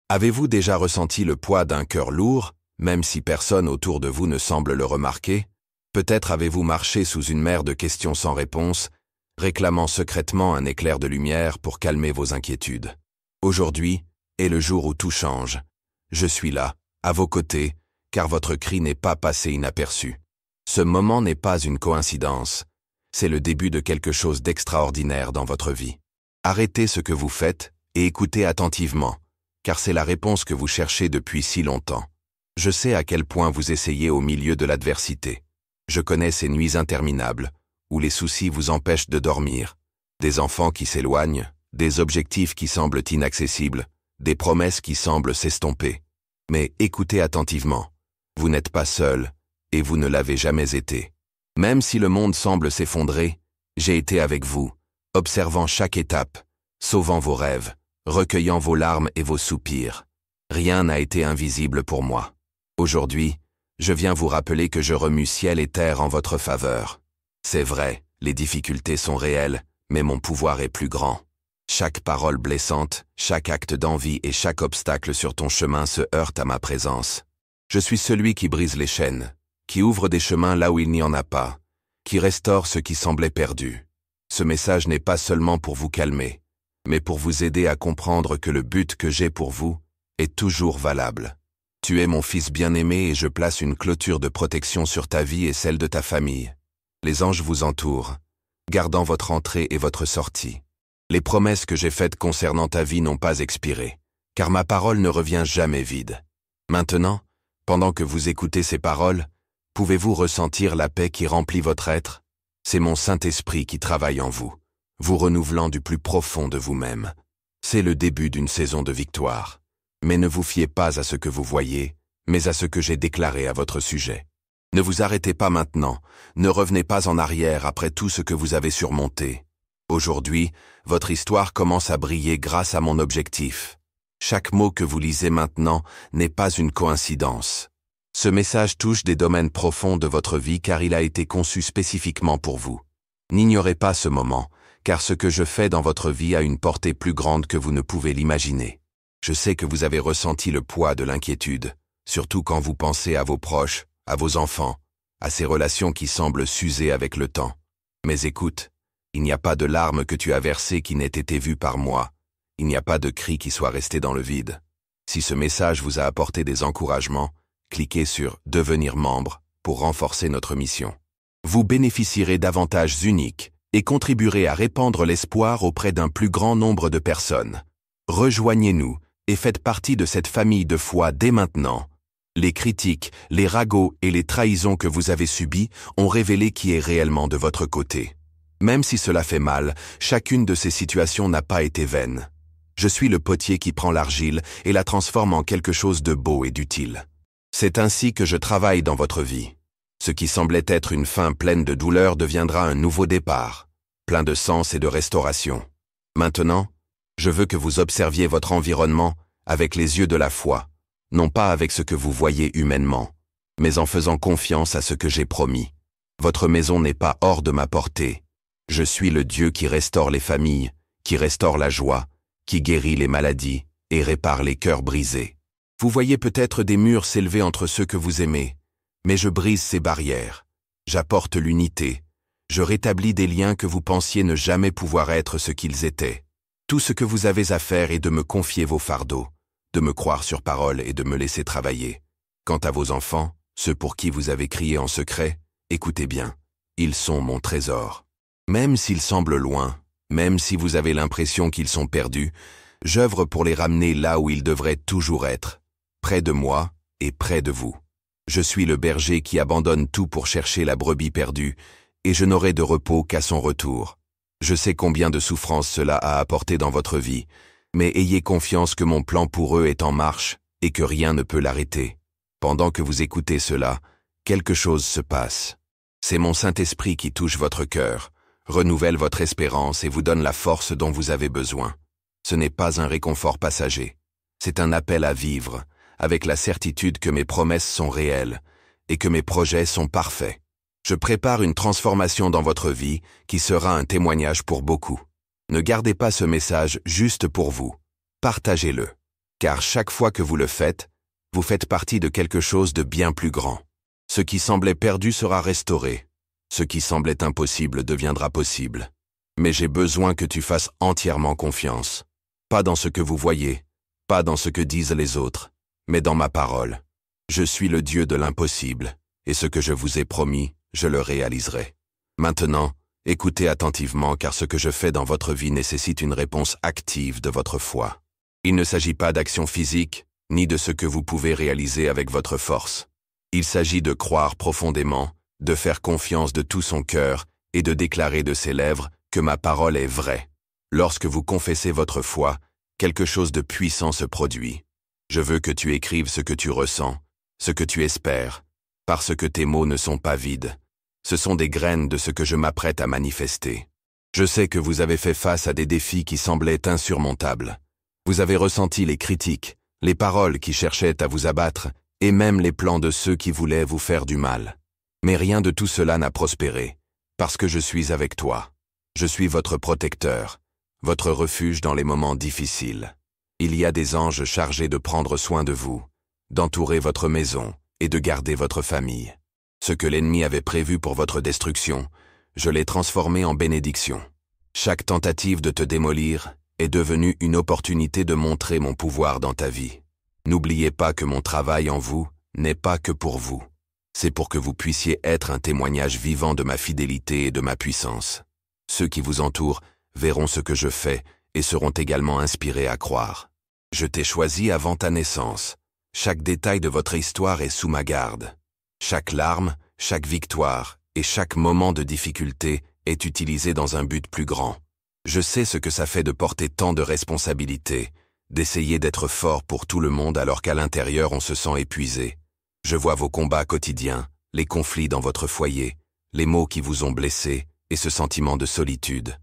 Avez-vous déjà ressenti le poids d'un cœur lourd, même si personne autour de vous ne semble le remarquer? Peut-être avez-vous marché sous une mer de questions sans réponse, réclamant secrètement un éclair de lumière pour calmer vos inquiétudes. Aujourd'hui est le jour où tout change. Je suis là, à vos côtés, car votre cri n'est pas passé inaperçu. Ce moment n'est pas une coïncidence. C'est le début de quelque chose d'extraordinaire dans votre vie. Arrêtez ce que vous faites et écoutez attentivement, car c'est la réponse que vous cherchez depuis si longtemps. Je sais à quel point vous essayez au milieu de l'adversité. Je connais ces nuits interminables, où les soucis vous empêchent de dormir, des enfants qui s'éloignent, des objectifs qui semblent inaccessibles, des promesses qui semblent s'estomper. Mais écoutez attentivement, vous n'êtes pas seul, et vous ne l'avez jamais été. Même si le monde semble s'effondrer, j'ai été avec vous, observant chaque étape, sauvant vos rêves, recueillant vos larmes et vos soupirs. Rien n'a été invisible pour moi. Aujourd'hui, je viens vous rappeler que je remue ciel et terre en votre faveur. C'est vrai, les difficultés sont réelles, mais mon pouvoir est plus grand. Chaque parole blessante, chaque acte d'envie et chaque obstacle sur ton chemin se heurte à ma présence. Je suis celui qui brise les chaînes, qui ouvre des chemins là où il n'y en a pas, qui restaure ce qui semblait perdu. Ce message n'est pas seulement pour vous calmer, mais pour vous aider à comprendre que le but que j'ai pour vous est toujours valable. Tu es mon fils bien-aimé et je place une clôture de protection sur ta vie et celle de ta famille. Les anges vous entourent, gardant votre entrée et votre sortie. Les promesses que j'ai faites concernant ta vie n'ont pas expiré, car ma parole ne revient jamais vide. Maintenant, pendant que vous écoutez ces paroles, pouvez-vous ressentir la paix qui remplit votre être? C'est mon Saint-Esprit qui travaille en vous, vous renouvelant du plus profond de vous-même. C'est le début d'une saison de victoire. Mais ne vous fiez pas à ce que vous voyez, mais à ce que j'ai déclaré à votre sujet. Ne vous arrêtez pas maintenant, ne revenez pas en arrière après tout ce que vous avez surmonté. Aujourd'hui, votre histoire commence à briller grâce à mon objectif. Chaque mot que vous lisez maintenant n'est pas une coïncidence. Ce message touche des domaines profonds de votre vie car il a été conçu spécifiquement pour vous. N'ignorez pas ce moment, car ce que je fais dans votre vie a une portée plus grande que vous ne pouvez l'imaginer. Je sais que vous avez ressenti le poids de l'inquiétude, surtout quand vous pensez à vos proches, à vos enfants, à ces relations qui semblent s'user avec le temps. Mais écoute, il n'y a pas de larmes que tu as versées qui n'aient été vues par moi. Il n'y a pas de cri qui soit resté dans le vide. Si ce message vous a apporté des encouragements, cliquez sur « Devenir membre » pour renforcer notre mission. Vous bénéficierez d'avantages uniques et contribuerez à répandre l'espoir auprès d'un plus grand nombre de personnes. Rejoignez-nous et faites partie de cette famille de foi dès maintenant. Les critiques, les ragots et les trahisons que vous avez subies ont révélé qui est réellement de votre côté. Même si cela fait mal, chacune de ces situations n'a pas été vaine. Je suis le potier qui prend l'argile et la transforme en quelque chose de beau et d'utile. C'est ainsi que je travaille dans votre vie. Ce qui semblait être une fin pleine de douleur deviendra un nouveau départ, plein de sens et de restauration. Maintenant, je veux que vous observiez votre environnement avec les yeux de la foi, non pas avec ce que vous voyez humainement, mais en faisant confiance à ce que j'ai promis. Votre maison n'est pas hors de ma portée. Je suis le Dieu qui restaure les familles, qui restaure la joie, qui guérit les maladies et répare les cœurs brisés. Vous voyez peut-être des murs s'élever entre ceux que vous aimez, mais je brise ces barrières. J'apporte l'unité. Je rétablis des liens que vous pensiez ne jamais pouvoir être ce qu'ils étaient. Tout ce que vous avez à faire est de me confier vos fardeaux, de me croire sur parole et de me laisser travailler. Quant à vos enfants, ceux pour qui vous avez crié en secret, écoutez bien, ils sont mon trésor. Même s'ils semblent loin, même si vous avez l'impression qu'ils sont perdus, j'œuvre pour les ramener là où ils devraient toujours être, près de moi et près de vous. Je suis le berger qui abandonne tout pour chercher la brebis perdue, et je n'aurai de repos qu'à son retour. Je sais combien de souffrances cela a apporté dans votre vie, mais ayez confiance que mon plan pour eux est en marche et que rien ne peut l'arrêter. Pendant que vous écoutez cela, quelque chose se passe. C'est mon Saint-Esprit qui touche votre cœur, renouvelle votre espérance et vous donne la force dont vous avez besoin. Ce n'est pas un réconfort passager. C'est un appel à vivre, avec la certitude que mes promesses sont réelles et que mes projets sont parfaits. Je prépare une transformation dans votre vie qui sera un témoignage pour beaucoup. Ne gardez pas ce message juste pour vous. Partagez-le. Car chaque fois que vous le faites, vous faites partie de quelque chose de bien plus grand. Ce qui semblait perdu sera restauré. Ce qui semblait impossible deviendra possible. Mais j'ai besoin que tu fasses entièrement confiance. Pas dans ce que vous voyez, pas dans ce que disent les autres, mais dans ma parole. Je suis le Dieu de l'impossible, et ce que je vous ai promis, je le réaliserai. Maintenant, écoutez attentivement car ce que je fais dans votre vie nécessite une réponse active de votre foi. Il ne s'agit pas d'action physique, ni de ce que vous pouvez réaliser avec votre force. Il s'agit de croire profondément, de faire confiance de tout son cœur et de déclarer de ses lèvres que ma parole est vraie. Lorsque vous confessez votre foi, quelque chose de puissant se produit. Je veux que tu écrives ce que tu ressens, ce que tu espères, parce que tes mots ne sont pas vides. Ce sont des graines de ce que je m'apprête à manifester. Je sais que vous avez fait face à des défis qui semblaient insurmontables. Vous avez ressenti les critiques, les paroles qui cherchaient à vous abattre, et même les plans de ceux qui voulaient vous faire du mal. Mais rien de tout cela n'a prospéré, parce que je suis avec toi. Je suis votre protecteur, votre refuge dans les moments difficiles. Il y a des anges chargés de prendre soin de vous, d'entourer votre maison et de garder votre famille. Ce que l'ennemi avait prévu pour votre destruction, je l'ai transformé en bénédiction. Chaque tentative de te démolir est devenue une opportunité de montrer mon pouvoir dans ta vie. N'oubliez pas que mon travail en vous n'est pas que pour vous. C'est pour que vous puissiez être un témoignage vivant de ma fidélité et de ma puissance. Ceux qui vous entourent verront ce que je fais et seront également inspirés à croire. Je t'ai choisi avant ta naissance. Chaque détail de votre histoire est sous ma garde. Chaque larme, chaque victoire et chaque moment de difficulté est utilisé dans un but plus grand. Je sais ce que ça fait de porter tant de responsabilités, d'essayer d'être fort pour tout le monde alors qu'à l'intérieur on se sent épuisé. Je vois vos combats quotidiens, les conflits dans votre foyer, les mots qui vous ont blessé et ce sentiment de solitude.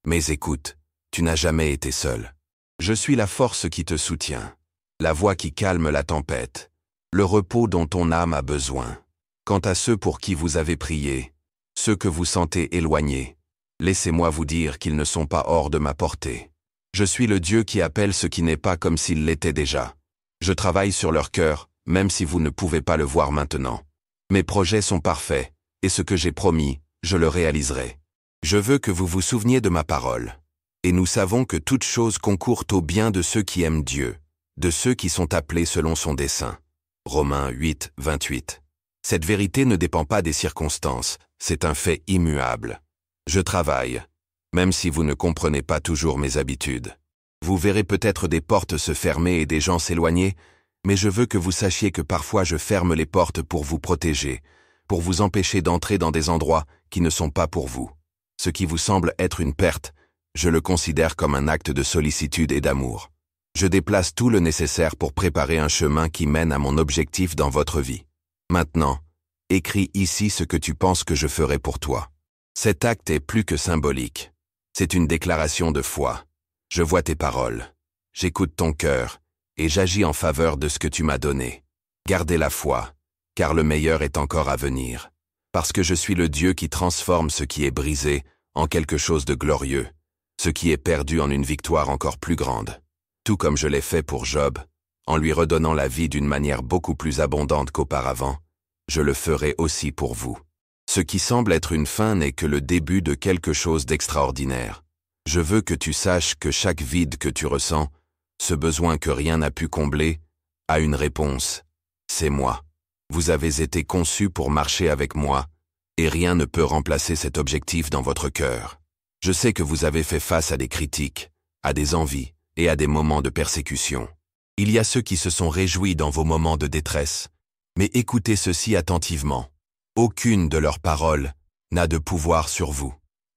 Mais écoute, tu n'as jamais été seul. Je suis la force qui te soutient, la voix qui calme la tempête, le repos dont ton âme a besoin. Quant à ceux pour qui vous avez prié, ceux que vous sentez éloignés, laissez-moi vous dire qu'ils ne sont pas hors de ma portée. Je suis le Dieu qui appelle ce qui n'est pas comme s'il l'était déjà. Je travaille sur leur cœur, même si vous ne pouvez pas le voir maintenant. Mes projets sont parfaits, et ce que j'ai promis, je le réaliserai. Je veux que vous vous souveniez de ma parole. Et nous savons que toute chose concourt au bien de ceux qui aiment Dieu, de ceux qui sont appelés selon son dessein. Romains 8, 28. Cette vérité ne dépend pas des circonstances, c'est un fait immuable. Je travaille, même si vous ne comprenez pas toujours mes habitudes. Vous verrez peut-être des portes se fermer et des gens s'éloigner, mais je veux que vous sachiez que parfois je ferme les portes pour vous protéger, pour vous empêcher d'entrer dans des endroits qui ne sont pas pour vous. Ce qui vous semble être une perte, je le considère comme un acte de sollicitude et d'amour. Je déplace tout le nécessaire pour préparer un chemin qui mène à mon objectif dans votre vie. Maintenant, écris ici ce que tu penses que je ferai pour toi. Cet acte est plus que symbolique. C'est une déclaration de foi. Je vois tes paroles, j'écoute ton cœur, et j'agis en faveur de ce que tu m'as donné. Gardez la foi, car le meilleur est encore à venir. Parce que je suis le Dieu qui transforme ce qui est brisé en quelque chose de glorieux, ce qui est perdu en une victoire encore plus grande. Tout comme je l'ai fait pour Job, en lui redonnant la vie d'une manière beaucoup plus abondante qu'auparavant, je le ferai aussi pour vous. Ce qui semble être une fin n'est que le début de quelque chose d'extraordinaire. Je veux que tu saches que chaque vide que tu ressens, ce besoin que rien n'a pu combler, a une réponse. C'est moi. Vous avez été conçus pour marcher avec moi, et rien ne peut remplacer cet objectif dans votre cœur. Je sais que vous avez fait face à des critiques, à des envies et à des moments de persécution. Il y a ceux qui se sont réjouis dans vos moments de détresse, mais écoutez ceci attentivement. Aucune de leurs paroles n'a de pouvoir sur vous.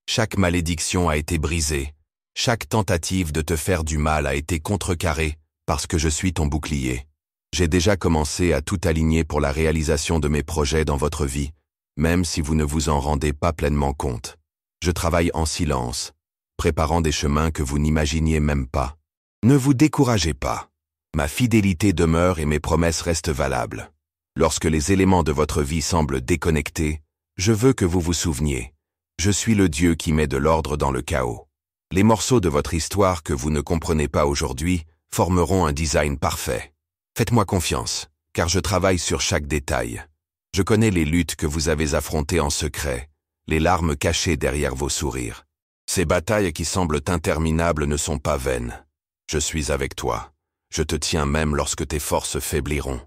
Chaque malédiction a été brisée, chaque tentative de te faire du mal a été contrecarrée parce que je suis ton bouclier. J'ai déjà commencé à tout aligner pour la réalisation de mes projets dans votre vie, même si vous ne vous en rendez pas pleinement compte. Je travaille en silence, préparant des chemins que vous n'imaginiez même pas. Ne vous découragez pas. Ma fidélité demeure et mes promesses restent valables. Lorsque les éléments de votre vie semblent déconnectés, je veux que vous vous souveniez. Je suis le Dieu qui met de l'ordre dans le chaos. Les morceaux de votre histoire que vous ne comprenez pas aujourd'hui formeront un design parfait. Faites-moi confiance, car je travaille sur chaque détail. Je connais les luttes que vous avez affrontées en secret, les larmes cachées derrière vos sourires. Ces batailles qui semblent interminables ne sont pas vaines. Je suis avec toi. Je te tiens même lorsque tes forces faibliront.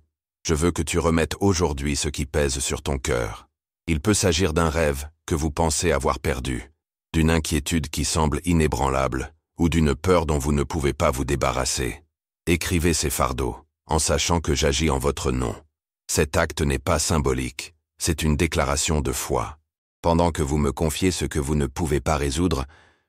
Je veux que tu remettes aujourd'hui ce qui pèse sur ton cœur. Il peut s'agir d'un rêve que vous pensez avoir perdu, d'une inquiétude qui semble inébranlable, ou d'une peur dont vous ne pouvez pas vous débarrasser. Écrivez ces fardeaux, en sachant que j'agis en votre nom. Cet acte n'est pas symbolique, c'est une déclaration de foi. Pendant que vous me confiez ce que vous ne pouvez pas résoudre,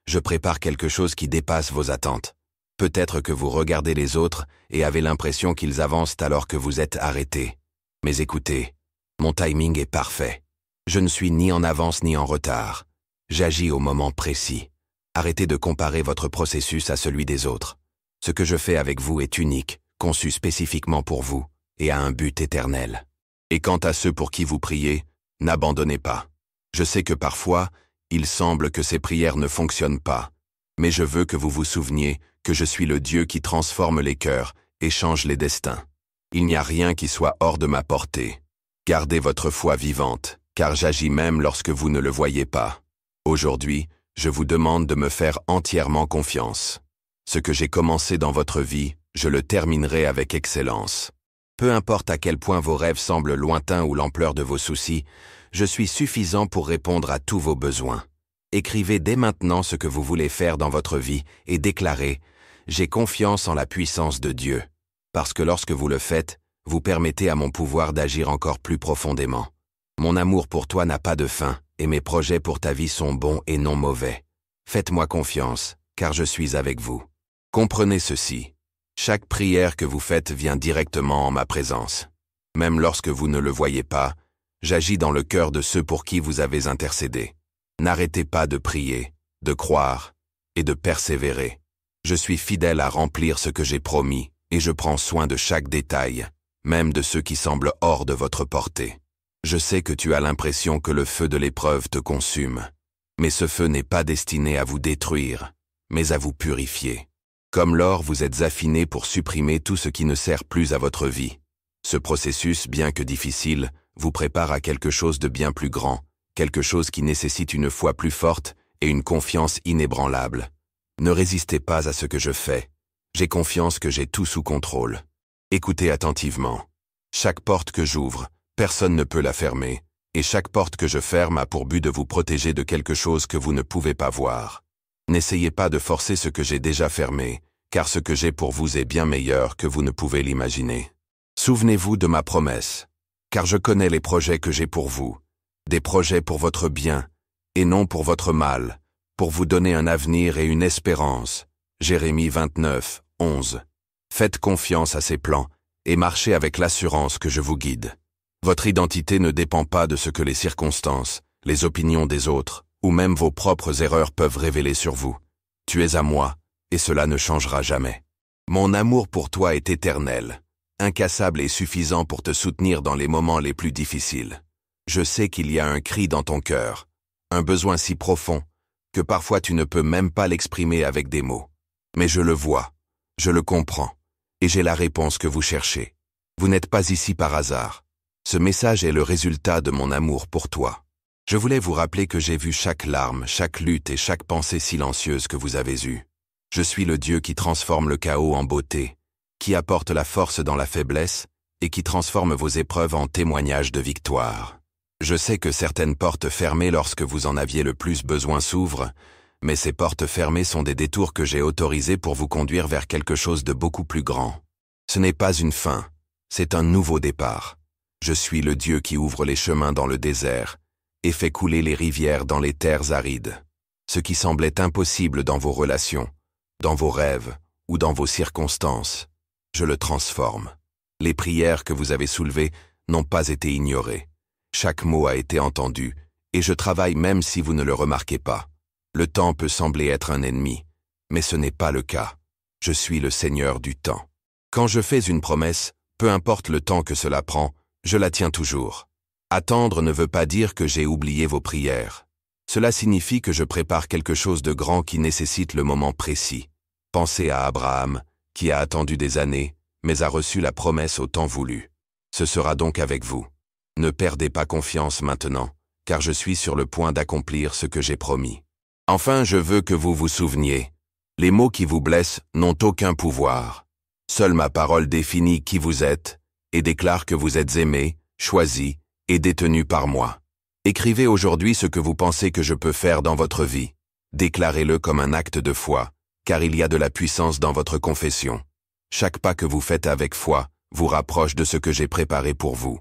je prépare quelque chose qui dépasse vos attentes. Peut-être que vous regardez les autres et avez l'impression qu'ils avancent alors que vous êtes arrêté. Mais écoutez, mon timing est parfait. Je ne suis ni en avance ni en retard. J'agis au moment précis. Arrêtez de comparer votre processus à celui des autres. Ce que je fais avec vous est unique, conçu spécifiquement pour vous, et a un but éternel. Et quant à ceux pour qui vous priez, n'abandonnez pas. Je sais que parfois, il semble que ces prières ne fonctionnent pas, mais je veux que vous vous souveniez que je suis le Dieu qui transforme les cœurs et change les destins. Il n'y a rien qui soit hors de ma portée. Gardez votre foi vivante, car j'agis même lorsque vous ne le voyez pas. Aujourd'hui, je vous demande de me faire entièrement confiance. Ce que j'ai commencé dans votre vie, je le terminerai avec excellence. Peu importe à quel point vos rêves semblent lointains ou l'ampleur de vos soucis, je suis suffisant pour répondre à tous vos besoins. Écrivez dès maintenant ce que vous voulez faire dans votre vie et déclarez « J'ai confiance en la puissance de Dieu ». Parce que lorsque vous le faites, vous permettez à mon pouvoir d'agir encore plus profondément. Mon amour pour toi n'a pas de fin, et mes projets pour ta vie sont bons et non mauvais. Faites-moi confiance, car je suis avec vous. Comprenez ceci. Chaque prière que vous faites vient directement en ma présence. Même lorsque vous ne le voyez pas, j'agis dans le cœur de ceux pour qui vous avez intercédé. N'arrêtez pas de prier, de croire et de persévérer. Je suis fidèle à remplir ce que j'ai promis et je prends soin de chaque détail, même de ceux qui semblent hors de votre portée. Je sais que tu as l'impression que le feu de l'épreuve te consume, mais ce feu n'est pas destiné à vous détruire, mais à vous purifier. Comme l'or, vous êtes affiné pour supprimer tout ce qui ne sert plus à votre vie. Ce processus, bien que difficile, vous prépare à quelque chose de bien plus grand, quelque chose qui nécessite une foi plus forte et une confiance inébranlable. Ne résistez pas à ce que je fais. J'ai confiance que j'ai tout sous contrôle. Écoutez attentivement. Chaque porte que j'ouvre, personne ne peut la fermer, et chaque porte que je ferme a pour but de vous protéger de quelque chose que vous ne pouvez pas voir. N'essayez pas de forcer ce que j'ai déjà fermé, car ce que j'ai pour vous est bien meilleur que vous ne pouvez l'imaginer. Souvenez-vous de ma promesse, car je connais les projets que j'ai pour vous, des projets pour votre bien, et non pour votre mal, pour vous donner un avenir et une espérance. Jérémie 29, 11. Faites confiance à ces plans, et marchez avec l'assurance que je vous guide. Votre identité ne dépend pas de ce que les circonstances, les opinions des autres, ou même vos propres erreurs peuvent révéler sur vous. Tu es à moi, et cela ne changera jamais. Mon amour pour toi est éternel, incassable et suffisant pour te soutenir dans les moments les plus difficiles. Je sais qu'il y a un cri dans ton cœur, un besoin si profond, que parfois tu ne peux même pas l'exprimer avec des mots. Mais je le vois, je le comprends, et j'ai la réponse que vous cherchez. Vous n'êtes pas ici par hasard. Ce message est le résultat de mon amour pour toi. Je voulais vous rappeler que j'ai vu chaque larme, chaque lutte et chaque pensée silencieuse que vous avez eue. Je suis le Dieu qui transforme le chaos en beauté, qui apporte la force dans la faiblesse et qui transforme vos épreuves en témoignages de victoire. Je sais que certaines portes fermées lorsque vous en aviez le plus besoin s'ouvrent, mais ces portes fermées sont des détours que j'ai autorisés pour vous conduire vers quelque chose de beaucoup plus grand. Ce n'est pas une fin, c'est un nouveau départ. Je suis le Dieu qui ouvre les chemins dans le désert et fait couler les rivières dans les terres arides. Ce qui semblait impossible dans vos relations, dans vos rêves ou dans vos circonstances, je le transforme. Les prières que vous avez soulevées n'ont pas été ignorées. Chaque mot a été entendu, et je travaille même si vous ne le remarquez pas. Le temps peut sembler être un ennemi, mais ce n'est pas le cas. Je suis le Seigneur du temps. Quand je fais une promesse, peu importe le temps que cela prend, je la tiens toujours. Attendre ne veut pas dire que j'ai oublié vos prières. Cela signifie que je prépare quelque chose de grand qui nécessite le moment précis. Pensez à Abraham, qui a attendu des années, mais a reçu la promesse au temps voulu. Ce sera donc avec vous. Ne perdez pas confiance maintenant, car je suis sur le point d'accomplir ce que j'ai promis. Enfin, je veux que vous vous souveniez. Les mots qui vous blessent n'ont aucun pouvoir. Seule ma parole définit qui vous êtes et déclare que vous êtes aimé, choisi et détenu par moi. Écrivez aujourd'hui ce que vous pensez que je peux faire dans votre vie. Déclarez-le comme un acte de foi, car il y a de la puissance dans votre confession. Chaque pas que vous faites avec foi vous rapproche de ce que j'ai préparé pour vous.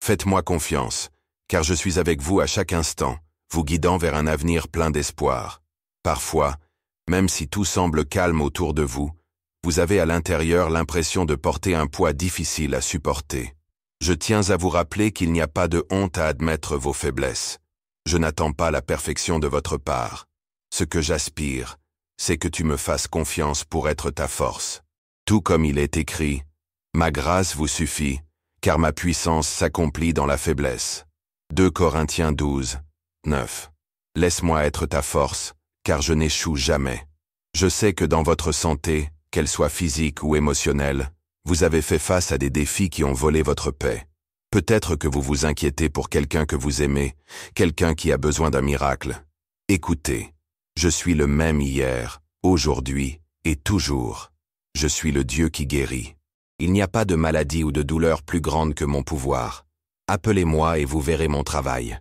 Faites-moi confiance, car je suis avec vous à chaque instant, vous guidant vers un avenir plein d'espoir. Parfois, même si tout semble calme autour de vous, vous avez à l'intérieur l'impression de porter un poids difficile à supporter. Je tiens à vous rappeler qu'il n'y a pas de honte à admettre vos faiblesses. Je n'attends pas la perfection de votre part. Ce que j'aspire, c'est que tu me fasses confiance pour être ta force. Tout comme il est écrit, « Ma grâce vous suffit, car ma puissance s'accomplit dans la faiblesse. » 2 Corinthiens 12, 9. Laisse-moi être ta force, car je n'échoue jamais. Je sais que dans votre santé, qu'elle soit physique ou émotionnelle, vous avez fait face à des défis qui ont volé votre paix. Peut-être que vous vous inquiétez pour quelqu'un que vous aimez, quelqu'un qui a besoin d'un miracle. Écoutez, je suis le même hier, aujourd'hui et toujours. Je suis le Dieu qui guérit. Il n'y a pas de maladie ou de douleur plus grande que mon pouvoir. Appelez-moi et vous verrez mon travail.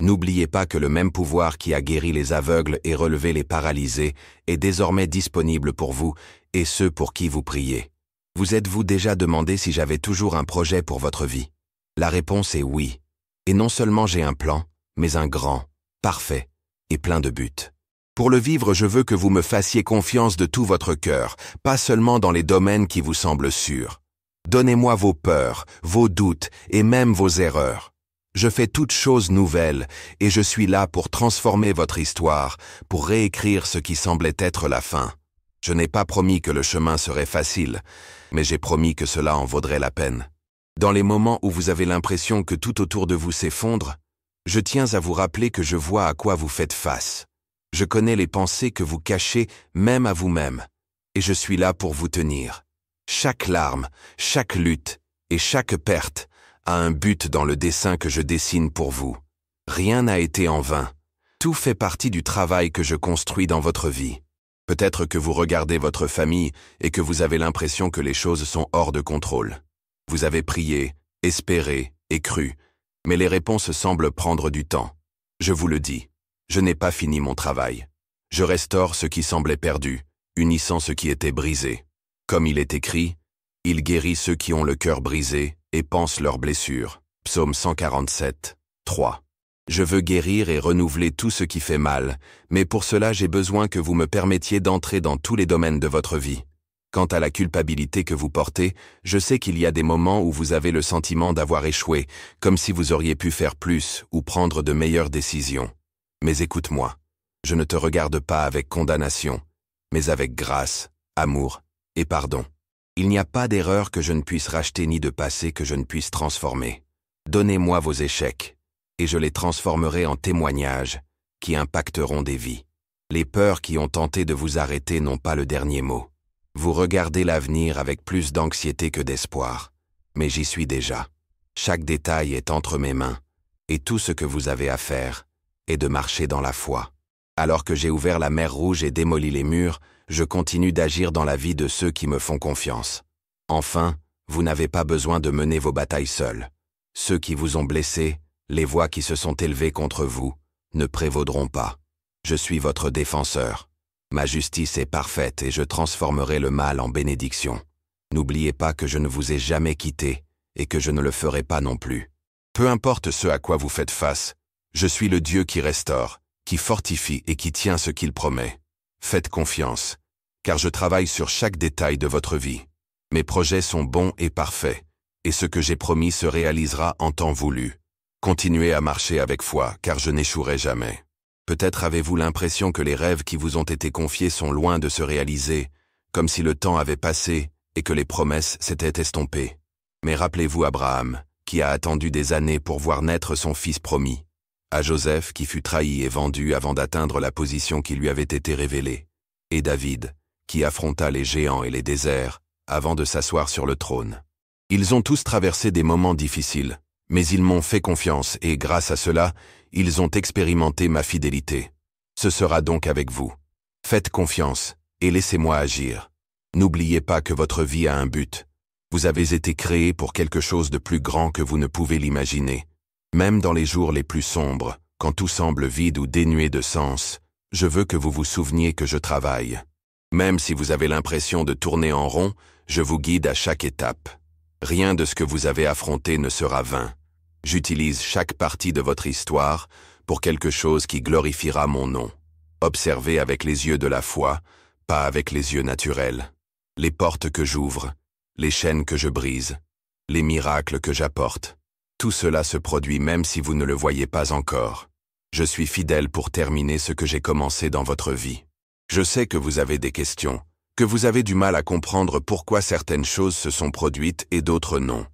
N'oubliez pas que le même pouvoir qui a guéri les aveugles et relevé les paralysés est désormais disponible pour vous et ceux pour qui vous priez. Vous êtes-vous déjà demandé si j'avais toujours un projet pour votre vie? La réponse est oui. Et non seulement j'ai un plan, mais un grand, parfait et plein de buts. Pour le vivre, je veux que vous me fassiez confiance de tout votre cœur, pas seulement dans les domaines qui vous semblent sûrs. Donnez-moi vos peurs, vos doutes et même vos erreurs. Je fais toutes choses nouvelles et je suis là pour transformer votre histoire, pour réécrire ce qui semblait être la fin. Je n'ai pas promis que le chemin serait facile, mais j'ai promis que cela en vaudrait la peine. Dans les moments où vous avez l'impression que tout autour de vous s'effondre, je tiens à vous rappeler que je vois à quoi vous faites face. Je connais les pensées que vous cachez même à vous-même, et je suis là pour vous tenir. Chaque larme, chaque lutte et chaque perte a un but dans le dessin que je dessine pour vous. Rien n'a été en vain. Tout fait partie du travail que je construis dans votre vie. Peut-être que vous regardez votre famille et que vous avez l'impression que les choses sont hors de contrôle. Vous avez prié, espéré et cru, mais les réponses semblent prendre du temps. Je vous le dis, je n'ai pas fini mon travail. Je restaure ce qui semblait perdu, unissant ce qui était brisé. Comme il est écrit, « Il guérit ceux qui ont le cœur brisé et pansent leurs blessures. » Psaume 147, 3. Je veux guérir et renouveler tout ce qui fait mal, mais pour cela j'ai besoin que vous me permettiez d'entrer dans tous les domaines de votre vie. Quant à la culpabilité que vous portez, je sais qu'il y a des moments où vous avez le sentiment d'avoir échoué, comme si vous auriez pu faire plus ou prendre de meilleures décisions. Mais écoute-moi, je ne te regarde pas avec condamnation, mais avec grâce, amour et pardon. Il n'y a pas d'erreur que je ne puisse racheter ni de passé que je ne puisse transformer. Donnez-moi vos échecs, et je les transformerai en témoignages qui impacteront des vies. Les peurs qui ont tenté de vous arrêter n'ont pas le dernier mot. Vous regardez l'avenir avec plus d'anxiété que d'espoir, mais j'y suis déjà. Chaque détail est entre mes mains, et tout ce que vous avez à faire est de marcher dans la foi. Alors que j'ai ouvert la mer Rouge et démoli les murs, je continue d'agir dans la vie de ceux qui me font confiance. Enfin, vous n'avez pas besoin de mener vos batailles seuls. Ceux qui vous ont blessé, les voix qui se sont élevées contre vous, ne prévaudront pas. Je suis votre défenseur. Ma justice est parfaite et je transformerai le mal en bénédiction. N'oubliez pas que je ne vous ai jamais quitté et que je ne le ferai pas non plus. Peu importe ce à quoi vous faites face, je suis le Dieu qui restaure, qui fortifie et qui tient ce qu'il promet. Faites confiance, car je travaille sur chaque détail de votre vie. Mes projets sont bons et parfaits, et ce que j'ai promis se réalisera en temps voulu. Continuez à marcher avec foi, car je n'échouerai jamais. Peut-être avez-vous l'impression que les rêves qui vous ont été confiés sont loin de se réaliser, comme si le temps avait passé et que les promesses s'étaient estompées. Mais rappelez-vous Abraham, qui a attendu des années pour voir naître son fils promis. À Joseph, qui fut trahi et vendu avant d'atteindre la position qui lui avait été révélée. Et David, qui affronta les géants et les déserts avant de s'asseoir sur le trône. Ils ont tous traversé des moments difficiles, mais ils m'ont fait confiance et grâce à cela, ils ont expérimenté ma fidélité. Ce sera donc avec vous. Faites confiance et laissez-moi agir. N'oubliez pas que votre vie a un but. Vous avez été créé pour quelque chose de plus grand que vous ne pouvez l'imaginer. Même dans les jours les plus sombres, quand tout semble vide ou dénué de sens, je veux que vous vous souveniez que je travaille. Même si vous avez l'impression de tourner en rond, je vous guide à chaque étape. Rien de ce que vous avez affronté ne sera vain. J'utilise chaque partie de votre histoire pour quelque chose qui glorifiera mon nom. Observez avec les yeux de la foi, pas avec les yeux naturels. Les portes que j'ouvre, les chaînes que je brise, les miracles que j'apporte. Tout cela se produit même si vous ne le voyez pas encore. Je suis fidèle pour terminer ce que j'ai commencé dans votre vie. Je sais que vous avez des questions, que vous avez du mal à comprendre pourquoi certaines choses se sont produites et d'autres non.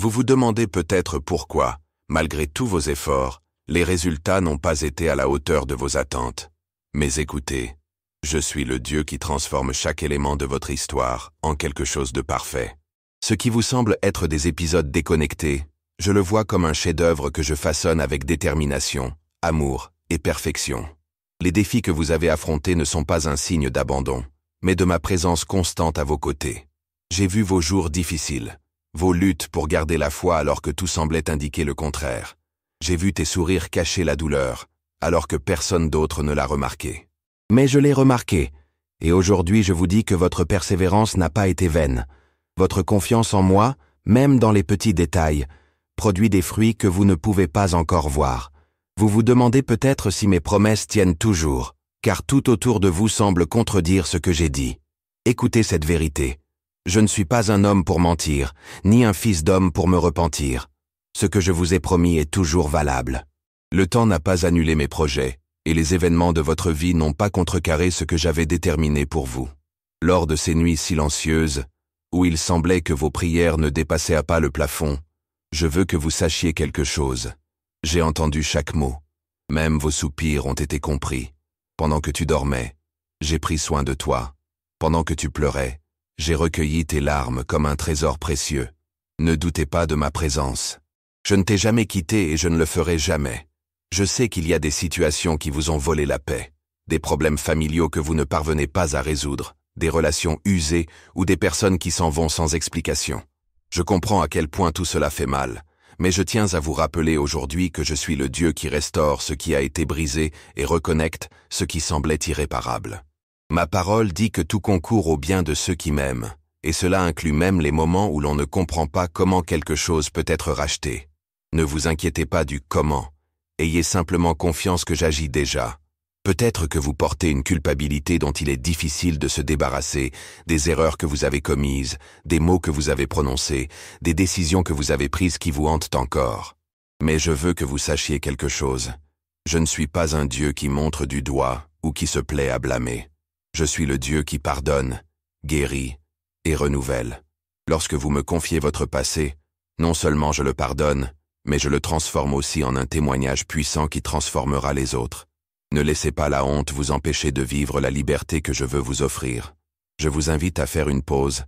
Vous vous demandez peut-être pourquoi, malgré tous vos efforts, les résultats n'ont pas été à la hauteur de vos attentes. Mais écoutez, je suis le Dieu qui transforme chaque élément de votre histoire en quelque chose de parfait. Ce qui vous semble être des épisodes déconnectés, je le vois comme un chef-d'œuvre que je façonne avec détermination, amour et perfection. Les défis que vous avez affrontés ne sont pas un signe d'abandon, mais de ma présence constante à vos côtés. J'ai vu vos jours difficiles, vos luttes pour garder la foi alors que tout semblait indiquer le contraire. J'ai vu tes sourires cacher la douleur, alors que personne d'autre ne l'a remarqué. Mais je l'ai remarqué, et aujourd'hui je vous dis que votre persévérance n'a pas été vaine. Votre confiance en moi, même dans les petits détails, produit des fruits que vous ne pouvez pas encore voir. Vous vous demandez peut-être si mes promesses tiennent toujours, car tout autour de vous semble contredire ce que j'ai dit. Écoutez cette vérité. Je ne suis pas un homme pour mentir, ni un fils d'homme pour me repentir. Ce que je vous ai promis est toujours valable. Le temps n'a pas annulé mes projets, et les événements de votre vie n'ont pas contrecarré ce que j'avais déterminé pour vous. Lors de ces nuits silencieuses, où il semblait que vos prières ne dépassaient pas le plafond, je veux que vous sachiez quelque chose. J'ai entendu chaque mot. Même vos soupirs ont été compris. Pendant que tu dormais, j'ai pris soin de toi. Pendant que tu pleurais, j'ai recueilli tes larmes comme un trésor précieux. Ne doutez pas de ma présence. Je ne t'ai jamais quitté et je ne le ferai jamais. Je sais qu'il y a des situations qui vous ont volé la paix, des problèmes familiaux que vous ne parvenez pas à résoudre, des relations usées ou des personnes qui s'en vont sans explication. Je comprends à quel point tout cela fait mal, mais je tiens à vous rappeler aujourd'hui que je suis le Dieu qui restaure ce qui a été brisé et reconnecte ce qui semblait irréparable. Ma parole dit que tout concourt au bien de ceux qui m'aiment, et cela inclut même les moments où l'on ne comprend pas comment quelque chose peut être racheté. Ne vous inquiétez pas du comment, ayez simplement confiance que j'agis déjà. Peut-être que vous portez une culpabilité dont il est difficile de se débarrasser, des erreurs que vous avez commises, des mots que vous avez prononcés, des décisions que vous avez prises qui vous hantent encore. Mais je veux que vous sachiez quelque chose. Je ne suis pas un Dieu qui montre du doigt ou qui se plaît à blâmer. Je suis le Dieu qui pardonne, guérit et renouvelle. Lorsque vous me confiez votre passé, non seulement je le pardonne, mais je le transforme aussi en un témoignage puissant qui transformera les autres. Ne laissez pas la honte vous empêcher de vivre la liberté que je veux vous offrir. Je vous invite à faire une pause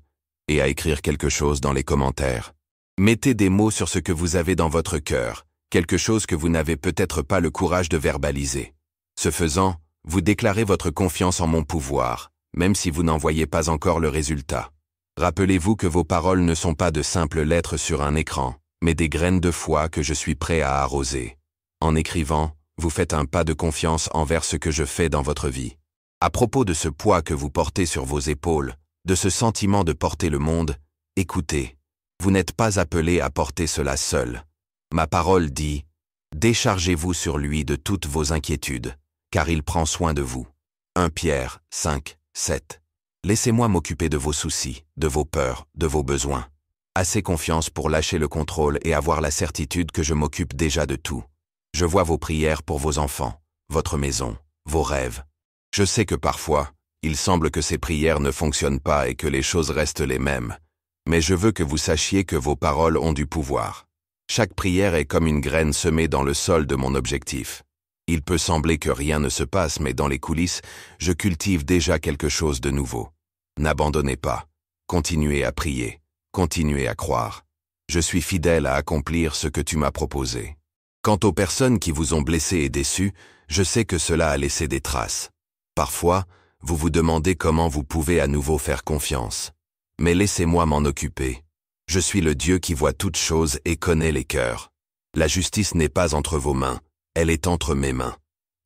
et à écrire quelque chose dans les commentaires. Mettez des mots sur ce que vous avez dans votre cœur, quelque chose que vous n'avez peut-être pas le courage de verbaliser. Ce faisant, vous déclarez votre confiance en mon pouvoir, même si vous n'en voyez pas encore le résultat. Rappelez-vous que vos paroles ne sont pas de simples lettres sur un écran, mais des graines de foi que je suis prêt à arroser. En écrivant, vous faites un pas de confiance envers ce que je fais dans votre vie. À propos de ce poids que vous portez sur vos épaules, de ce sentiment de porter le monde, écoutez, vous n'êtes pas appelé à porter cela seul. Ma parole dit, déchargez-vous sur lui de toutes vos inquiétudes, car il prend soin de vous. 1 Pierre 5, 7. Laissez-moi m'occuper de vos soucis, de vos peurs, de vos besoins. Assez confiance pour lâcher le contrôle et avoir la certitude que je m'occupe déjà de tout. Je vois vos prières pour vos enfants, votre maison, vos rêves. Je sais que parfois, il semble que ces prières ne fonctionnent pas et que les choses restent les mêmes. Mais je veux que vous sachiez que vos paroles ont du pouvoir. Chaque prière est comme une graine semée dans le sol de mon objectif. Il peut sembler que rien ne se passe, mais dans les coulisses, je cultive déjà quelque chose de nouveau. N'abandonnez pas. Continuez à prier. Continuez à croire. Je suis fidèle à accomplir ce que tu m'as proposé. Quant aux personnes qui vous ont blessé et déçu, je sais que cela a laissé des traces. Parfois, vous vous demandez comment vous pouvez à nouveau faire confiance. Mais laissez-moi m'en occuper. Je suis le Dieu qui voit toutes choses et connaît les cœurs. La justice n'est pas entre vos mains, elle est entre mes mains.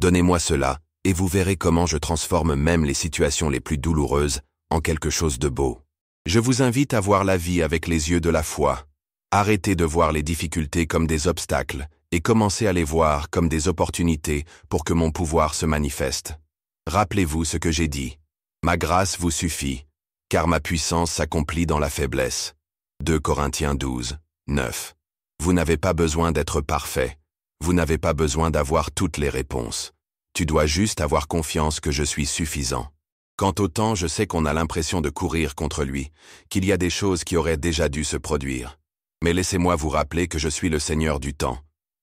Donnez-moi cela, et vous verrez comment je transforme même les situations les plus douloureuses en quelque chose de beau. Je vous invite à voir la vie avec les yeux de la foi. Arrêtez de voir les difficultés comme des obstacles et commencez à les voir comme des opportunités pour que mon pouvoir se manifeste. Rappelez-vous ce que j'ai dit. Ma grâce vous suffit, car ma puissance s'accomplit dans la faiblesse. 2 Corinthiens 12, 9. Vous n'avez pas besoin d'être parfait. Vous n'avez pas besoin d'avoir toutes les réponses. Tu dois juste avoir confiance que je suis suffisant. Quant au temps, je sais qu'on a l'impression de courir contre lui, qu'il y a des choses qui auraient déjà dû se produire. Mais laissez-moi vous rappeler que je suis le Seigneur du temps.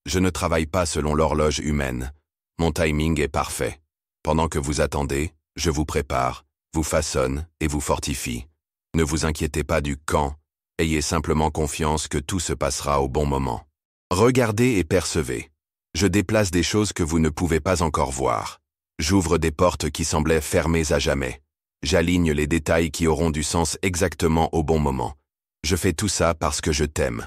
Je ne travaille pas selon l'horloge humaine. Mon timing est parfait. Pendant que vous attendez, je vous prépare, vous façonne et vous fortifie. Ne vous inquiétez pas du quand, ayez simplement confiance que tout se passera au bon moment. Regardez et percevez. Je déplace des choses que vous ne pouvez pas encore voir. J'ouvre des portes qui semblaient fermées à jamais. J'aligne les détails qui auront du sens exactement au bon moment. Je fais tout ça parce que je t'aime.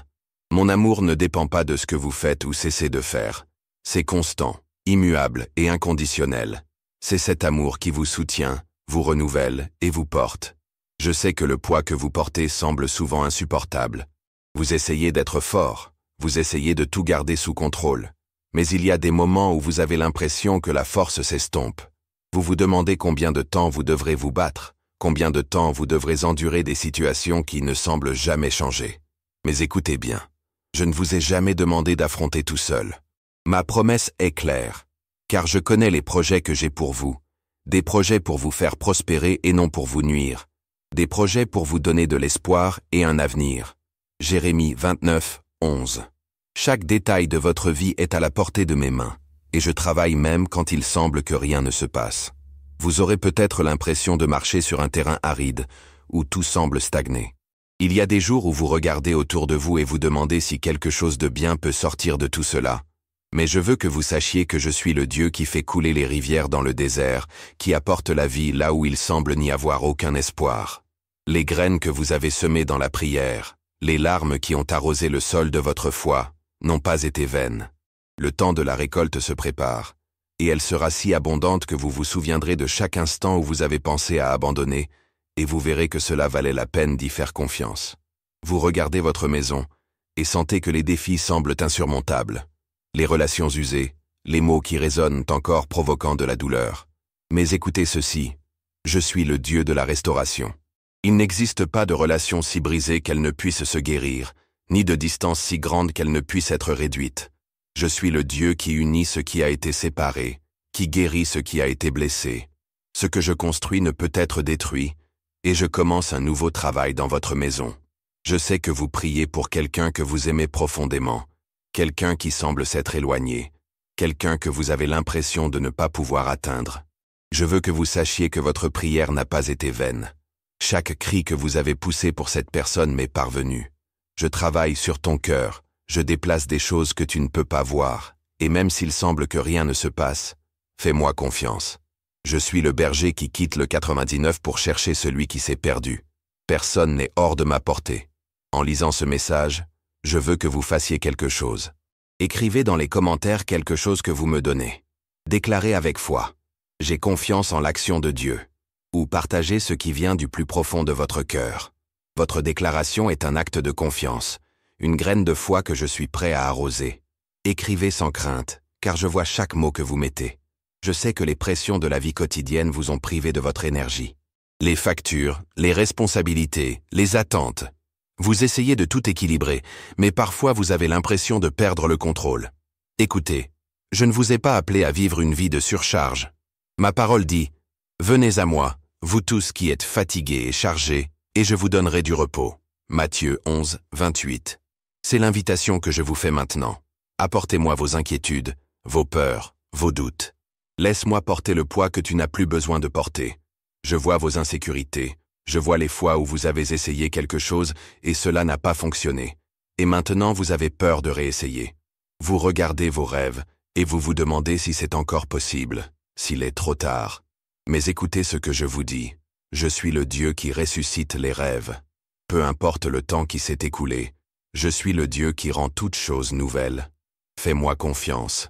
Mon amour ne dépend pas de ce que vous faites ou cessez de faire. C'est constant, immuable et inconditionnel. C'est cet amour qui vous soutient, vous renouvelle et vous porte. Je sais que le poids que vous portez semble souvent insupportable. Vous essayez d'être fort, vous essayez de tout garder sous contrôle. Mais il y a des moments où vous avez l'impression que la force s'estompe. Vous vous demandez combien de temps vous devrez vous battre, combien de temps vous devrez endurer des situations qui ne semblent jamais changer. Mais écoutez bien, je ne vous ai jamais demandé d'affronter tout seul. Ma promesse est claire, car je connais les projets que j'ai pour vous, des projets pour vous faire prospérer et non pour vous nuire, des projets pour vous donner de l'espoir et un avenir. Jérémie 29, 11. Chaque détail de votre vie est à la portée de mes mains, et je travaille même quand il semble que rien ne se passe. Vous aurez peut-être l'impression de marcher sur un terrain aride, où tout semble stagner. Il y a des jours où vous regardez autour de vous et vous demandez si quelque chose de bien peut sortir de tout cela. Mais je veux que vous sachiez que je suis le Dieu qui fait couler les rivières dans le désert, qui apporte la vie là où il semble n'y avoir aucun espoir. Les graines que vous avez semées dans la prière, les larmes qui ont arrosé le sol de votre foi, n'ont pas été vaines. Le temps de la récolte se prépare, et elle sera si abondante que vous vous souviendrez de chaque instant où vous avez pensé à abandonner, et vous verrez que cela valait la peine d'y faire confiance. Vous regardez votre maison, et sentez que les défis semblent insurmontables. Les relations usées, les mots qui résonnent encore provoquant de la douleur. Mais écoutez ceci, je suis le Dieu de la restauration. Il n'existe pas de relation si brisée qu'elle ne puisse se guérir, ni de distance si grande qu'elle ne puisse être réduite. Je suis le Dieu qui unit ce qui a été séparé, qui guérit ce qui a été blessé. Ce que je construis ne peut être détruit, et je commence un nouveau travail dans votre maison. Je sais que vous priez pour quelqu'un que vous aimez profondément, quelqu'un qui semble s'être éloigné, quelqu'un que vous avez l'impression de ne pas pouvoir atteindre. Je veux que vous sachiez que votre prière n'a pas été vaine. Chaque cri que vous avez poussé pour cette personne m'est parvenu. Je travaille sur ton cœur, je déplace des choses que tu ne peux pas voir, et même s'il semble que rien ne se passe, fais-moi confiance. Je suis le berger qui quitte le 99 pour chercher celui qui s'est perdu. Personne n'est hors de ma portée. En lisant ce message, je veux que vous fassiez quelque chose. Écrivez dans les commentaires quelque chose que vous me donnez. Déclarez avec foi. J'ai confiance en l'action de Dieu. Ou partagez ce qui vient du plus profond de votre cœur. Votre déclaration est un acte de confiance, une graine de foi que je suis prêt à arroser. Écrivez sans crainte, car je vois chaque mot que vous mettez. Je sais que les pressions de la vie quotidienne vous ont privé de votre énergie. Les factures, les responsabilités, les attentes. Vous essayez de tout équilibrer, mais parfois vous avez l'impression de perdre le contrôle. Écoutez, je ne vous ai pas appelé à vivre une vie de surcharge. Ma parole dit, « Venez à moi, vous tous qui êtes fatigués et chargés, et je vous donnerai du repos. » Matthieu 11, 28. C'est l'invitation que je vous fais maintenant. Apportez-moi vos inquiétudes, vos peurs, vos doutes. Laisse-moi porter le poids que tu n'as plus besoin de porter. Je vois vos insécurités, Je vois les fois où vous avez essayé quelque chose et cela n'a pas fonctionné. Et maintenant vous avez peur de réessayer. Vous regardez vos rêves et vous vous demandez si c'est encore possible, s'il est trop tard. Mais écoutez ce que je vous dis. Je suis le Dieu qui ressuscite les rêves. Peu importe le temps qui s'est écoulé, je suis le Dieu qui rend toutes choses nouvelles. Fais-moi confiance.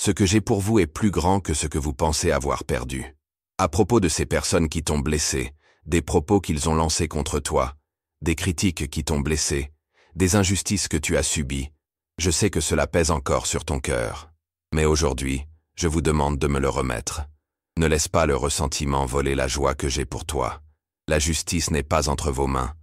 Ce que j'ai pour vous est plus grand que ce que vous pensez avoir perdu. À propos de ces personnes qui t'ont blessé, des propos qu'ils ont lancés contre toi, des critiques qui t'ont blessé, des injustices que tu as subies, je sais que cela pèse encore sur ton cœur. Mais aujourd'hui, je vous demande de me le remettre. Ne laisse pas le ressentiment voler la joie que j'ai pour toi. La justice n'est pas entre vos mains,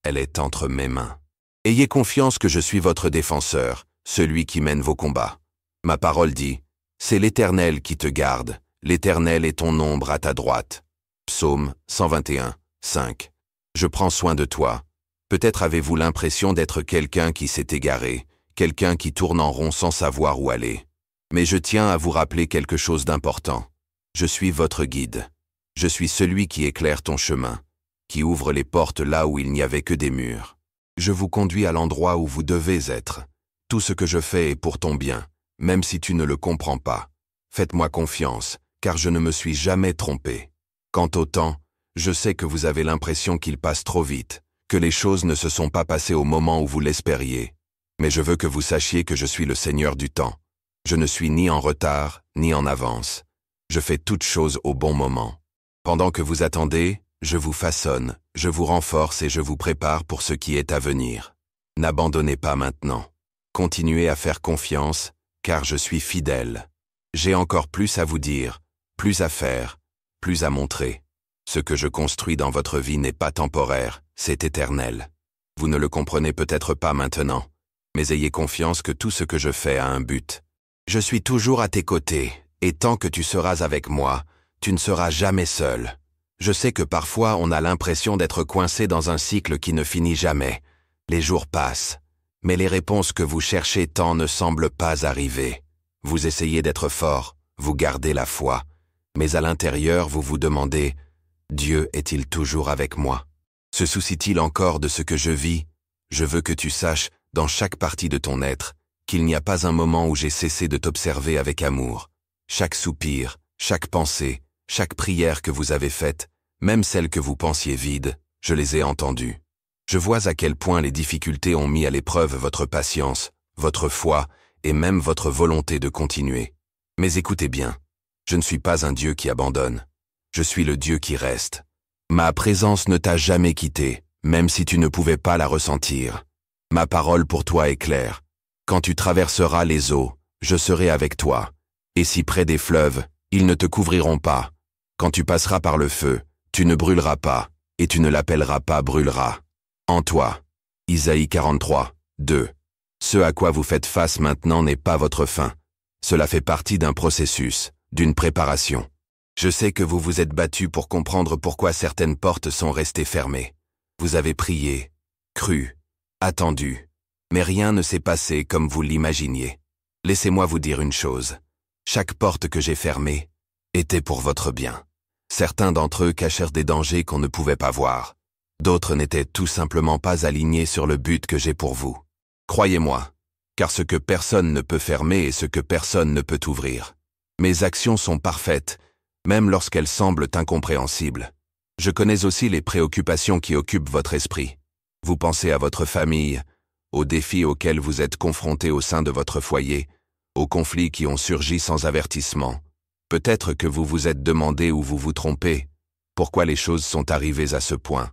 elle est entre mes mains. Ayez confiance que je suis votre défenseur, celui qui mène vos combats. Ma parole dit, c'est l'Éternel qui te garde, l'Éternel est ton ombre à ta droite. Psaume 121, 5. Je prends soin de toi. Peut-être avez-vous l'impression d'être quelqu'un qui s'est égaré, quelqu'un qui tourne en rond sans savoir où aller. Mais je tiens à vous rappeler quelque chose d'important. Je suis votre guide. Je suis celui qui éclaire ton chemin, qui ouvre les portes là où il n'y avait que des murs. Je vous conduis à l'endroit où vous devez être. Tout ce que je fais est pour ton bien, même si tu ne le comprends pas. Faites-moi confiance, car je ne me suis jamais trompé. Quant au temps, je sais que vous avez l'impression qu'il passe trop vite, que les choses ne se sont pas passées au moment où vous l'espériez. Mais je veux que vous sachiez que je suis le Seigneur du temps. Je ne suis ni en retard, ni en avance. Je fais toutes choses au bon moment. Pendant que vous attendez, je vous façonne, je vous renforce et je vous prépare pour ce qui est à venir. N'abandonnez pas maintenant. Continuez à faire confiance, car je suis fidèle. J'ai encore plus à vous dire, plus à faire, plus à montrer. Ce que je construis dans votre vie n'est pas temporaire, c'est éternel. Vous ne le comprenez peut-être pas maintenant, mais ayez confiance que tout ce que je fais a un but. Je suis toujours à tes côtés, et tant que tu seras avec moi, tu ne seras jamais seul. Je sais que parfois on a l'impression d'être coincé dans un cycle qui ne finit jamais. Les jours passent, mais les réponses que vous cherchez tant ne semblent pas arriver. Vous essayez d'être fort, vous gardez la foi, mais à l'intérieur vous vous demandez « Dieu est-il toujours avec moi? Se soucie-t-il encore de ce que je vis? Je veux que tu saches, dans chaque partie de ton être, qu'il n'y a pas un moment où j'ai cessé de t'observer avec amour. Chaque soupir, chaque pensée, chaque prière que vous avez faite, même celles que vous pensiez vides, je les ai entendues. Je vois à quel point les difficultés ont mis à l'épreuve votre patience, votre foi et même votre volonté de continuer. Mais écoutez bien, je ne suis pas un Dieu qui abandonne. Je suis le Dieu qui reste. Ma présence ne t'a jamais quitté, même si tu ne pouvais pas la ressentir. Ma parole pour toi est claire. Quand tu traverseras les eaux, je serai avec toi. Et si près des fleuves, ils ne te couvriront pas. Quand tu passeras par le feu, tu ne brûleras pas, et tu ne l'appelleras pas brûlera. En toi. Isaïe 43, 2. Ce à quoi vous faites face maintenant n'est pas votre fin. Cela fait partie d'un processus, d'une préparation. Je sais que vous vous êtes battu pour comprendre pourquoi certaines portes sont restées fermées. Vous avez prié, cru, attendu, mais rien ne s'est passé comme vous l'imaginiez. Laissez-moi vous dire une chose. Chaque porte que j'ai fermée était pour votre bien. Certains d'entre eux cachèrent des dangers qu'on ne pouvait pas voir. D'autres n'étaient tout simplement pas alignés sur le but que j'ai pour vous. Croyez-moi, car ce que personne ne peut fermer est ce que personne ne peut ouvrir. Mes actions sont parfaites, même lorsqu'elles semblent incompréhensibles. Je connais aussi les préoccupations qui occupent votre esprit. Vous pensez à votre famille, aux défis auxquels vous êtes confrontés au sein de votre foyer, aux conflits qui ont surgi sans avertissement. Peut-être que vous vous êtes demandé où vous vous trompez, pourquoi les choses sont arrivées à ce point.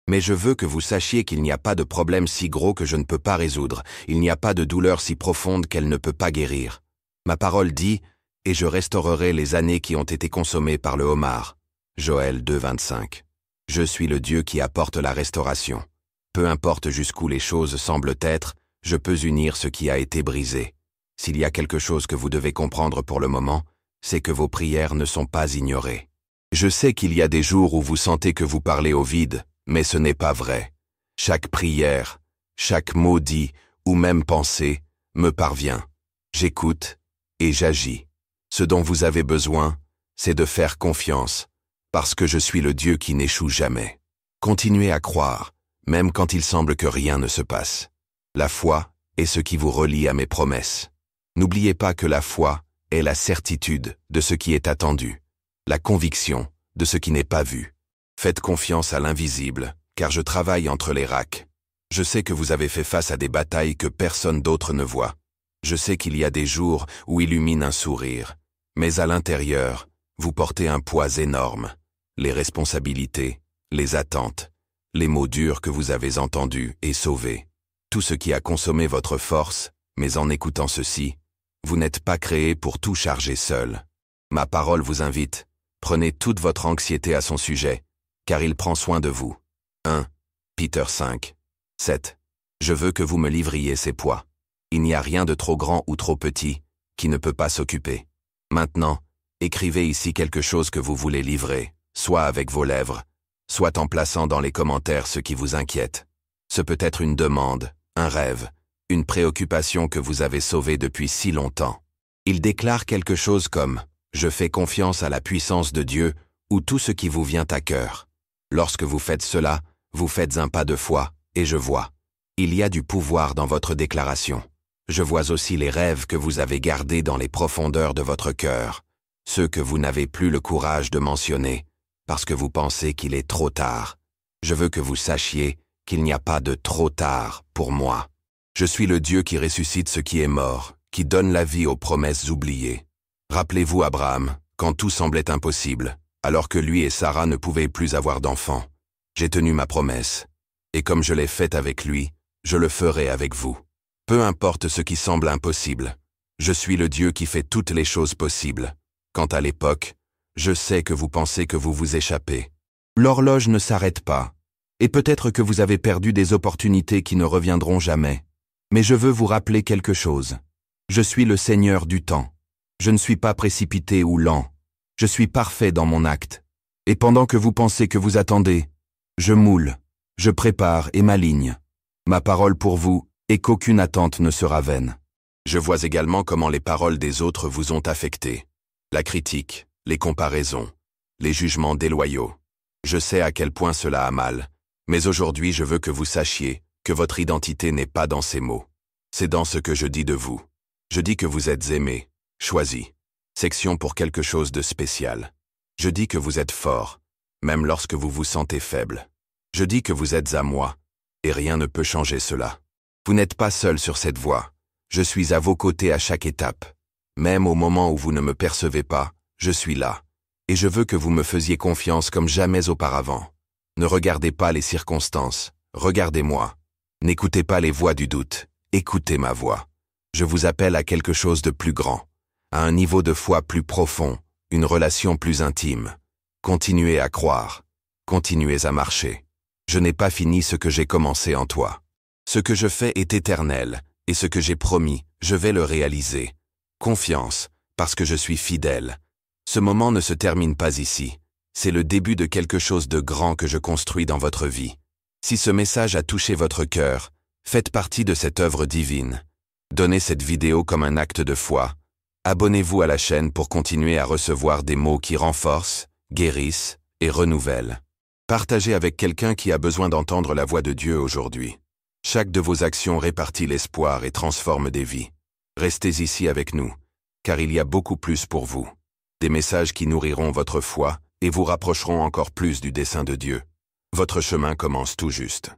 Mais je veux que vous sachiez qu'il n'y a pas de problème si gros que je ne peux pas résoudre, il n'y a pas de douleur si profonde qu'elle ne peut pas guérir. Ma parole dit « Et je restaurerai les années qui ont été consommées par le homard » Joël 2, 25. Je suis le Dieu qui apporte la restauration. Peu importe jusqu'où les choses semblent être, je peux unir ce qui a été brisé. S'il y a quelque chose que vous devez comprendre pour le moment, c'est que vos prières ne sont pas ignorées. Je sais qu'il y a des jours où vous sentez que vous parlez au vide, mais ce n'est pas vrai. Chaque prière, chaque mot dit, ou même pensé, me parvient. J'écoute et j'agis. Ce dont vous avez besoin, c'est de faire confiance, parce que je suis le Dieu qui n'échoue jamais. Continuez à croire, même quand il semble que rien ne se passe. La foi est ce qui vous relie à mes promesses. N'oubliez pas que la foi est la certitude de ce qui est attendu, la conviction de ce qui n'est pas vu. Faites confiance à l'invisible, car je travaille entre les racks. Je sais que vous avez fait face à des batailles que personne d'autre ne voit. Je sais qu'il y a des jours où illumine un sourire, mais à l'intérieur, vous portez un poids énorme. Les responsabilités, les attentes, les mots durs que vous avez entendus et sauvés. Tout ce qui a consommé votre force, mais en écoutant ceci, vous n'êtes pas créé pour tout charger seul. Ma parole vous invite, prenez toute votre anxiété à son sujet, car il prend soin de vous. 1 Peter 5, 7. Je veux que vous me livriez ces poids. Il n'y a rien de trop grand ou trop petit qui ne peut pas s'occuper. Maintenant, écrivez ici quelque chose que vous voulez livrer, soit avec vos lèvres, soit en plaçant dans les commentaires ce qui vous inquiète. Ce peut être une demande, un rêve, une préoccupation que vous avez sauvée depuis si longtemps. Il déclare quelque chose comme « Je fais confiance à la puissance de Dieu » ou tout ce qui vous vient à cœur. Lorsque vous faites cela, vous faites un pas de foi, et je vois. Il y a du pouvoir dans votre déclaration. Je vois aussi les rêves que vous avez gardés dans les profondeurs de votre cœur, ceux que vous n'avez plus le courage de mentionner, parce que vous pensez qu'il est trop tard. Je veux que vous sachiez qu'il n'y a pas de trop tard pour moi. Je suis le Dieu qui ressuscite ce qui est mort, qui donne la vie aux promesses oubliées. Rappelez-vous Abraham, quand tout semblait impossible, alors que lui et Sarah ne pouvaient plus avoir d'enfants. J'ai tenu ma promesse, et comme je l'ai faite avec lui, je le ferai avec vous. Peu importe ce qui semble impossible, je suis le Dieu qui fait toutes les choses possibles. Quant à l'époque, je sais que vous pensez que vous vous échappez. L'horloge ne s'arrête pas, et peut-être que vous avez perdu des opportunités qui ne reviendront jamais. Mais je veux vous rappeler quelque chose. Je suis le Seigneur du temps. Je ne suis pas précipité ou lent. Je suis parfait dans mon acte. Et pendant que vous pensez que vous attendez, je moule, je prépare et m'aligne. Ma parole pour vous est qu'aucune attente ne sera vaine. Je vois également comment les paroles des autres vous ont affecté. La critique, les comparaisons, les jugements déloyaux. Je sais à quel point cela a mal, mais aujourd'hui je veux que vous sachiez que votre identité n'est pas dans ces mots. C'est dans ce que je dis de vous. Je dis que vous êtes aimé, choisi, section pour quelque chose de spécial. Je dis que vous êtes fort, même lorsque vous vous sentez faible. Je dis que vous êtes à moi, et rien ne peut changer cela. Vous n'êtes pas seul sur cette voie. Je suis à vos côtés à chaque étape. Même au moment où vous ne me percevez pas, je suis là. Et je veux que vous me faisiez confiance comme jamais auparavant. Ne regardez pas les circonstances, regardez-moi. N'écoutez pas les voix du doute, écoutez ma voix. Je vous appelle à quelque chose de plus grand, à un niveau de foi plus profond, une relation plus intime. Continuez à croire, continuez à marcher. Je n'ai pas fini ce que j'ai commencé en toi. Ce que je fais est éternel, et ce que j'ai promis, je vais le réaliser. Confiance, parce que je suis fidèle. Ce moment ne se termine pas ici. C'est le début de quelque chose de grand que je construis dans votre vie. Si ce message a touché votre cœur, faites partie de cette œuvre divine. Donnez cette vidéo comme un acte de foi. Abonnez-vous à la chaîne pour continuer à recevoir des mots qui renforcent, guérissent et renouvellent. Partagez avec quelqu'un qui a besoin d'entendre la voix de Dieu aujourd'hui. Chaque de vos actions répartit l'espoir et transforme des vies. Restez ici avec nous, car il y a beaucoup plus pour vous. Des messages qui nourriront votre foi et vous rapprocheront encore plus du dessein de Dieu. Votre chemin commence tout juste.